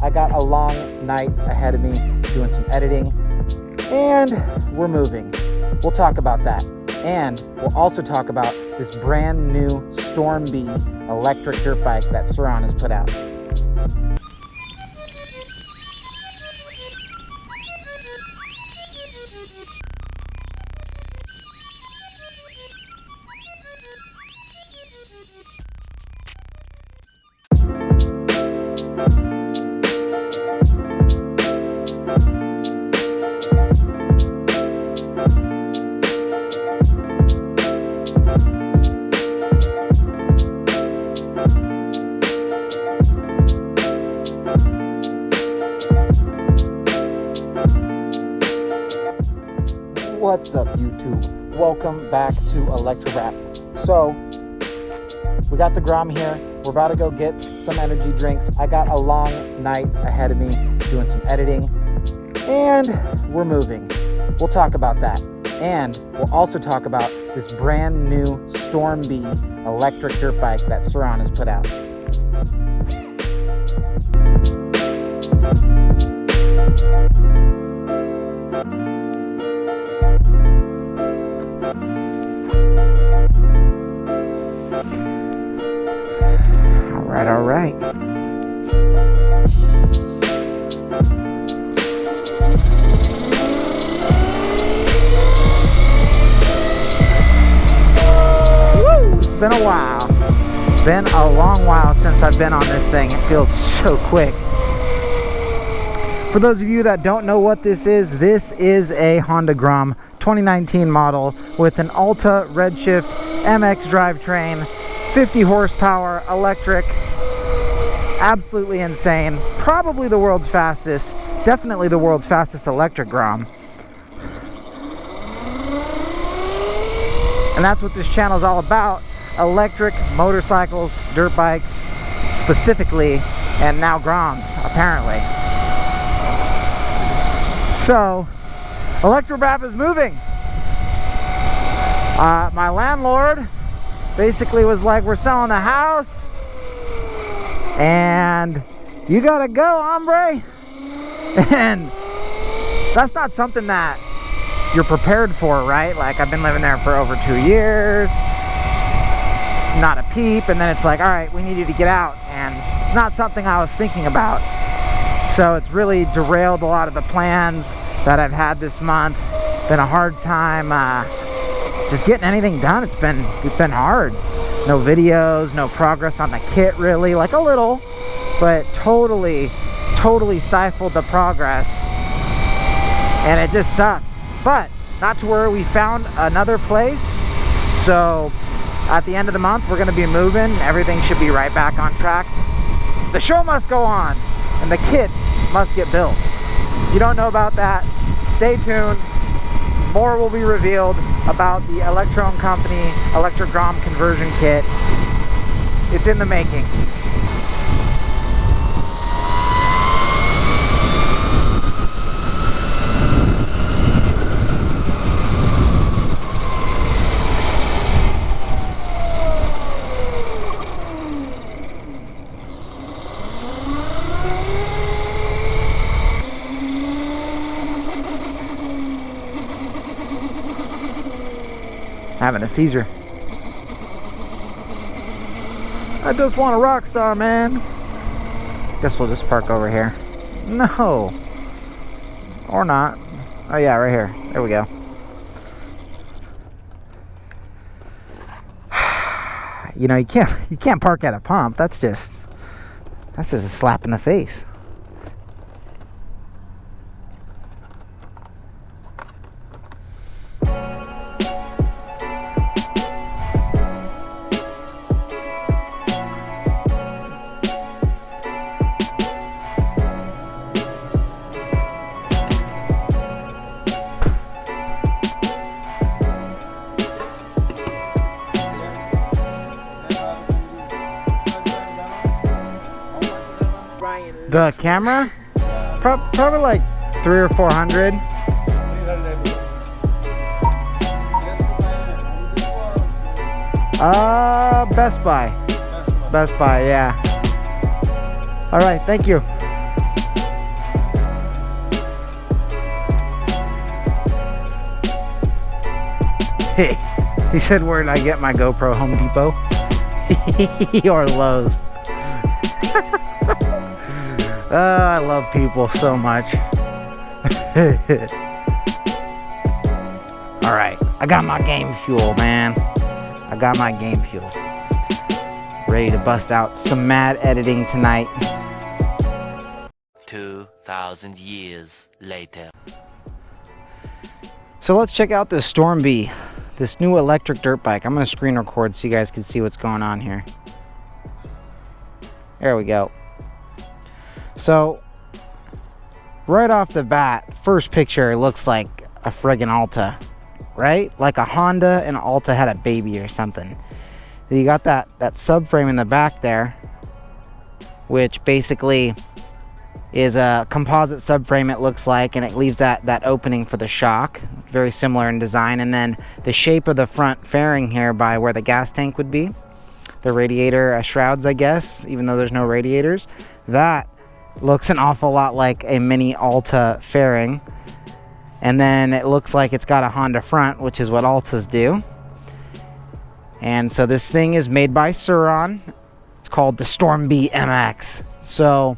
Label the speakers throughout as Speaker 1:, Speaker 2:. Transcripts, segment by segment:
Speaker 1: I got a long night ahead of me doing some editing, and we're moving. We'll talk about that. And we'll also talk about this brand new Storm Bee electric dirt bike that Sur Ron has put out. What's up, YouTube? Welcome back to ElectroBraap. So, we got the Grom here. We're about to go get some energy drinks. I got a long night ahead of me doing some editing, and we're moving. We'll talk about that. And we'll also talk about this brand new Storm Bee electric dirt bike that Sur Ron has put out. All right. Woo! It's been a while. Been a long while since I've been on this thing. It feels so quick. For those of you that don't know what this is a Honda Grom 2019 model with an Alta Redshift MX drivetrain, 50 horsepower, electric. Absolutely insane. Probably the world's fastest, definitely the world's fastest electric Grom. And that's what this channel is all about. Electric motorcycles, dirt bikes, specifically, and now Groms, apparently. So, ElectroBraap is moving. My landlord basically was like, we're selling the house, and you gotta go, hombre. And that's not something that you're prepared for, right? Like, I've been living there for over 2 years, not a peep, and then it's like, all right, we need you to get out, and it's not something I was thinking about. So it's really derailed a lot of the plans that I've had this month. Been a hard time just getting anything done. It's been hard. No videos, no progress on the kit, really. Like a little, but totally stifled the progress, and it just sucks. But not to worry, we found another place. So at the end of the month, we're going to be moving. Everything should be right back on track. The show must go on, and the kits must get built. If you don't know about that, stay tuned. More will be revealed about the Electro & Company ElectroGraap conversion kit. It's in the making. Having a seizure. I just want a rock star, man. Guess we'll just park over here. No. Or not. Oh yeah, right here. There we go. You know, you can't park at a pump. That's just a slap in the face. The camera? Probably like 300 or 400. Best Buy. Best Buy, yeah. All right, thank you. He said, where did I get my GoPro? Home Depot? Or Lowe's? I love people so much. Alright, I got my game fuel, man. I got my game fuel. Ready to bust out some mad editing tonight.
Speaker 2: 2,000 years later.
Speaker 1: So let's check out this Storm Bee, this new electric dirt bike. I'm going to screen record so you guys can see what's going on here. There we go. So, right off the bat, first picture looks like a friggin' Alta, right? Like a Honda and Alta had a baby or something. You got that subframe in the back there, which basically is a composite subframe, it looks like, and it leaves that opening for the shock, very similar in design. And then the shape of the front fairing here by where the gas tank would be, the radiator shrouds, I guess, even though there's no radiators, that looks an awful lot like a mini Alta fairing. And then it looks like it's got a Honda front, which is what Altas do. And so this thing is made by Sur Ron. It's called the Storm Bee MX. So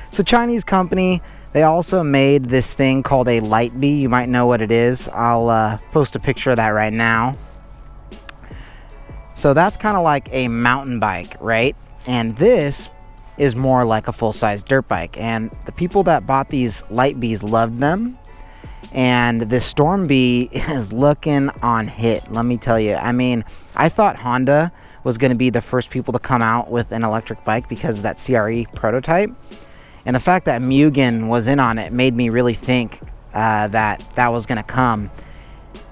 Speaker 1: it's a Chinese company. They also made this thing called a Light Bee. You might know what it is. I'll post a picture of that right now. So that's kind of like a mountain bike, right? And this is more like a full-size dirt bike. And the people that bought these Light Bees loved them. And this Storm Bee is looking on hit, let me tell you. I mean, I thought Honda was going to be the first people to come out with an electric bike because of that CRE prototype. And the fact that Mugen was in on it made me really think that was going to come.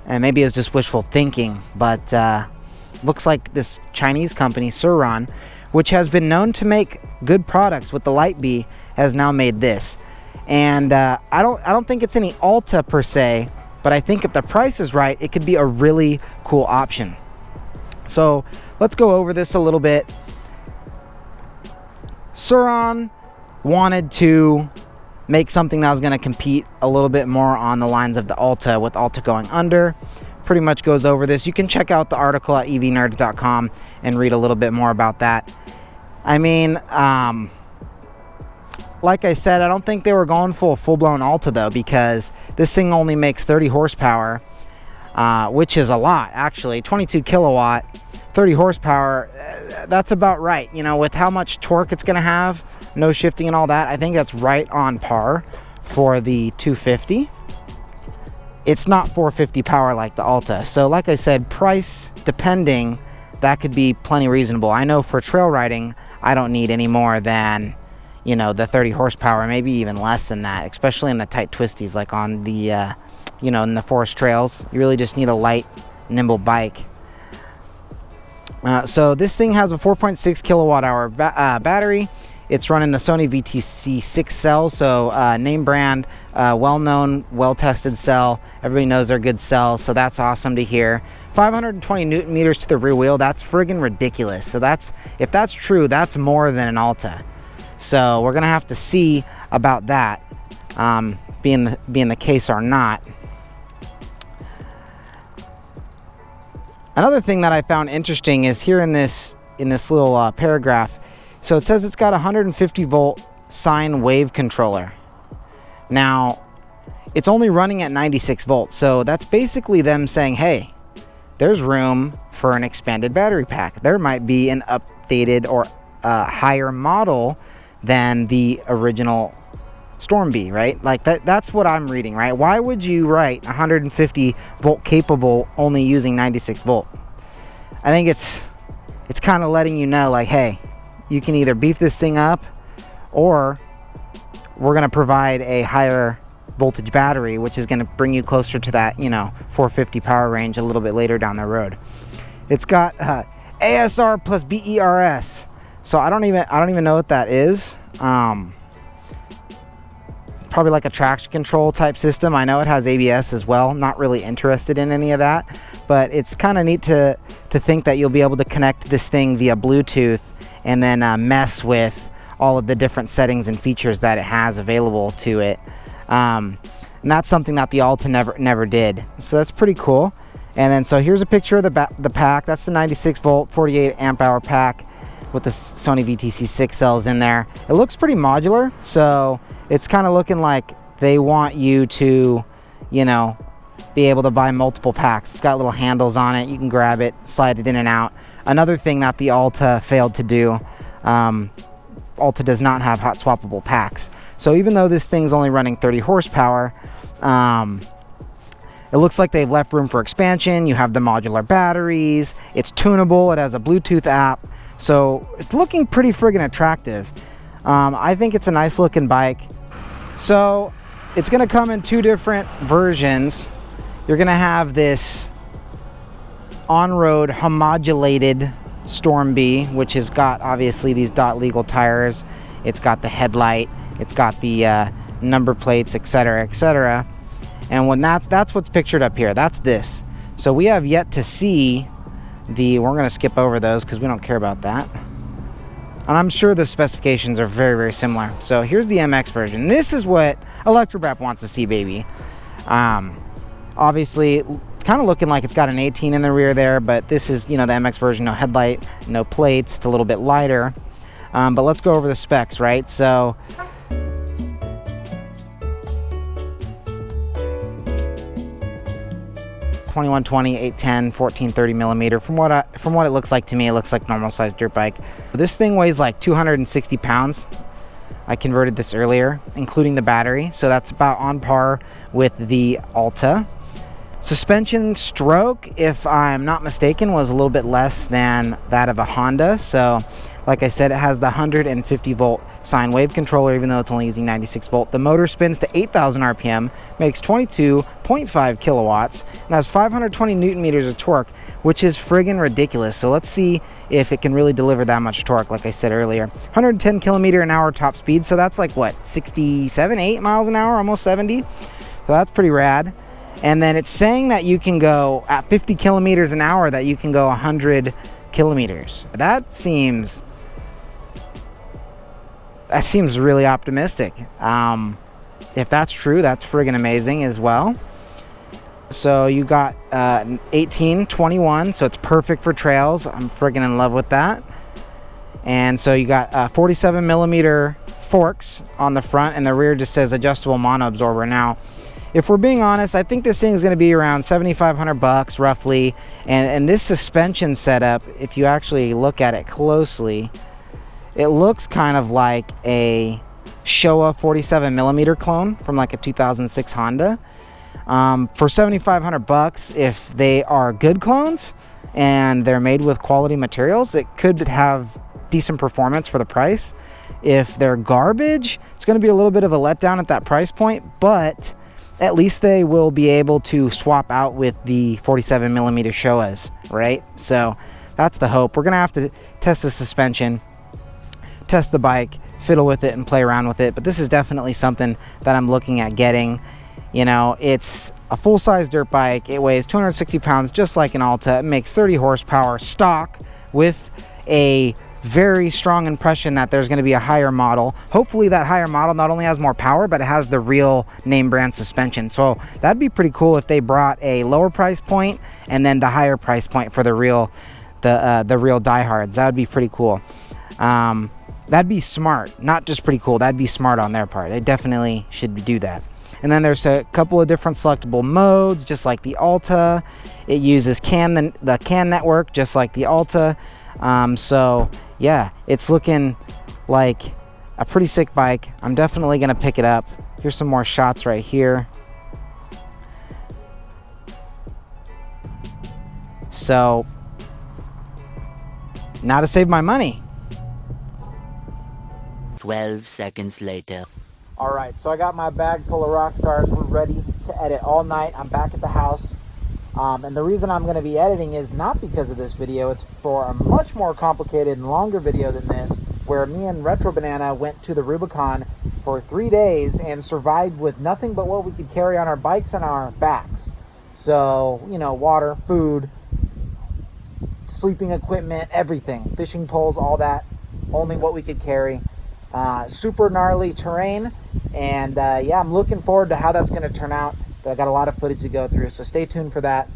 Speaker 1: And maybe it was just wishful thinking, but looks like this Chinese company, Sur Ron, which has been known to make good products with the Light Bee, has now made this. And I don't think it's any Alta per se, but I think if the price is right, it could be a really cool option. So let's go over this a little bit. Sur Ron wanted to make something that was going to compete a little bit more on the lines of the Alta, with Alta going under. Pretty much goes over this. You can check out the article at evnerds.com and read a little bit more about that. I mean, like I said, I don't think they were going full-blown Alta though, because this thing only makes 30 horsepower, which is a lot actually. 22 kilowatt, 30 horsepower, that's about right. You know, with how much torque it's going to have, no shifting and all that, I think that's right on par for the 250. It's not 450 power like the Alta. So like I said, price depending, that could be plenty reasonable. I know for trail riding, I don't need any more than, you know, the 30 horsepower, maybe even less than that, especially in the tight twisties, like on the, you know, in the forest trails. You really just need a light, nimble bike. So this thing has a 4.6 kilowatt hour battery. It's running the Sony VTC 6 cell, so name brand, well-known, well-tested cell. Everybody knows they're good cells, so that's awesome to hear. 520 newton meters to the rear wheel. That's friggin' ridiculous. So if that's true, that's more than an Alta. So we're gonna have to see about that, being the case or not. Another thing that I found interesting is here in this little paragraph. So it says it's got a 150 volt sine wave controller. Now, it's only running at 96 volts. So that's basically them saying, hey, there's room for an expanded battery pack. There might be an updated or higher model than the original Storm Bee, right? Like that's what I'm reading, right? Why would you write 150 volt capable only using 96 volt? I think it's kind of letting you know, like, hey, you can either beef this thing up, or we're going to provide a higher voltage battery, which is going to bring you closer to that, you know, 450 power range a little bit later down the road. It's got ASR plus BERS. So I don't even know what that is. Probably like a traction control type system. I know it has ABS as well. Not really interested in any of that, but it's kind of neat to think that you'll be able to connect this thing via Bluetooth and then mess with all of the different settings and features that it has available to it. And that's something that the Alta never did. So that's pretty cool. And then so here's a picture of the pack. That's the 96 volt 48 amp hour pack with the Sony VTC6 cells in there. It looks pretty modular, so it's kind of looking like they want you to, you know, be able to buy multiple packs. It's got little handles on it. You can grab it, slide it in and out. Another thing that the Alta failed to do, Alta does not have hot swappable packs. So even though this thing's only running 30 horsepower, it looks like they've left room for expansion. You have the modular batteries. It's tunable. It has a Bluetooth app. So it's looking pretty friggin' attractive. I think it's a nice looking bike. So it's gonna come in two different versions. You're gonna have this on-road homodulated Storm Bee, which has got obviously these dot legal tires. It's got the headlight. It's got the number plates, etc., etc. And when that's what's pictured up here. That's this. So we have yet to see we're going to skip over those because we don't care about that. And I'm sure the specifications are very, very similar. So here's the MX version. This is what ElectroBraap wants to see, baby. Obviously, it's kind of looking like it's got an 18 in the rear there, but this is, you know, the MX version. No headlight, no plates. It's a little bit lighter. But let's go over the specs, right? So 2120, 810, 1430 millimeter. From what it looks like to me, it looks like normal sized dirt bike. This thing weighs like 260 pounds. I converted this earlier, including the battery, so that's about on par with the Alta. Suspension stroke, if I'm not mistaken, was a little bit less than that of a Honda. So like I said, it has the 150 volt sine wave controller, even though it's only using 96 volt. The motor spins to 8,000 RPM, makes 22.5 kilowatts, and has 520 newton meters of torque, which is friggin' ridiculous. So let's see if it can really deliver that much torque, like I said earlier. 110 kilometer an hour top speed, so that's like what, 67, 8 miles an hour, almost 70. So that's pretty rad. And then it's saying that you can go at 50 kilometers an hour, that you can go 100 kilometers. That seems really optimistic. If that's true, that's friggin' amazing as well. So you got 18, 21, so it's perfect for trails. I'm friggin' in love with that. And so you got 47 millimeter forks on the front, and the rear just says adjustable mono absorber. Now, if we're being honest, I think this thing is going to be around $7,500 roughly. And this suspension setup, if you actually look at it closely, it looks kind of like a Showa 47 millimeter clone from like a 2006 Honda. For $7,500, if they are good clones and they're made with quality materials, it could have decent performance for the price. If they're garbage, it's going to be a little bit of a letdown at that price point, but at least they will be able to swap out with the 47 millimeter Showas, right? So that's the hope. We're going to have to test the suspension, test the bike, fiddle with it, and play around with it. But this is definitely something that I'm looking at getting. You know, it's a full-size dirt bike. It weighs 260 pounds, just like an Alta. It makes 30 horsepower stock with a very strong impression that there's going to be a higher model. Hopefully that higher model not only has more power, but it has the real name brand suspension. So that'd be pretty cool if they brought a lower price point and then the higher price point for the real diehards. That would be pretty cool. That'd be smart, not just pretty cool. That'd be smart on their part. They definitely should do that. And then there's a couple of different selectable modes, just like the Alta. It uses the CAN network, just like the Alta. So yeah, it's looking like a pretty sick bike. I'm definitely gonna pick it up. Here's some more shots right here. So now to save my money.
Speaker 2: 12 seconds later.
Speaker 1: All right, so I got my bag full of rock stars. We're ready to edit all night. I'm back at the house. And the reason I'm going to be editing is not because of this video. It's for a much more complicated and longer video than this, where me and Retro Banana went to the Rubicon for 3 days and survived with nothing but what we could carry on our bikes and our backs. So, you know, water, food, sleeping equipment, everything. Fishing poles, all that. Only what we could carry. Super gnarly terrain. And yeah, I'm looking forward to how that's going to turn out. But I got a lot of footage to go through, so stay tuned for that.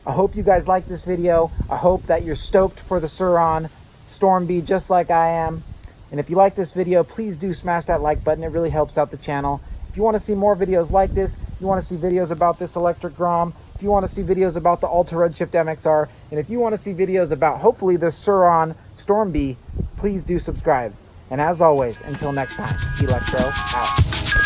Speaker 1: I hope you guys like this video. I hope that you're stoked for the Sur Ron Storm Bee just like I am. And if you like this video, please do smash that like button. It really helps out the channel. If you want to see more videos like this, you want to see videos about this ElectroBraap, if you want to see videos about the Ultra Redshift MXR, and if you want to see videos about hopefully the Sur Ron Storm Bee, please do subscribe. And as always, until next time, Electro out.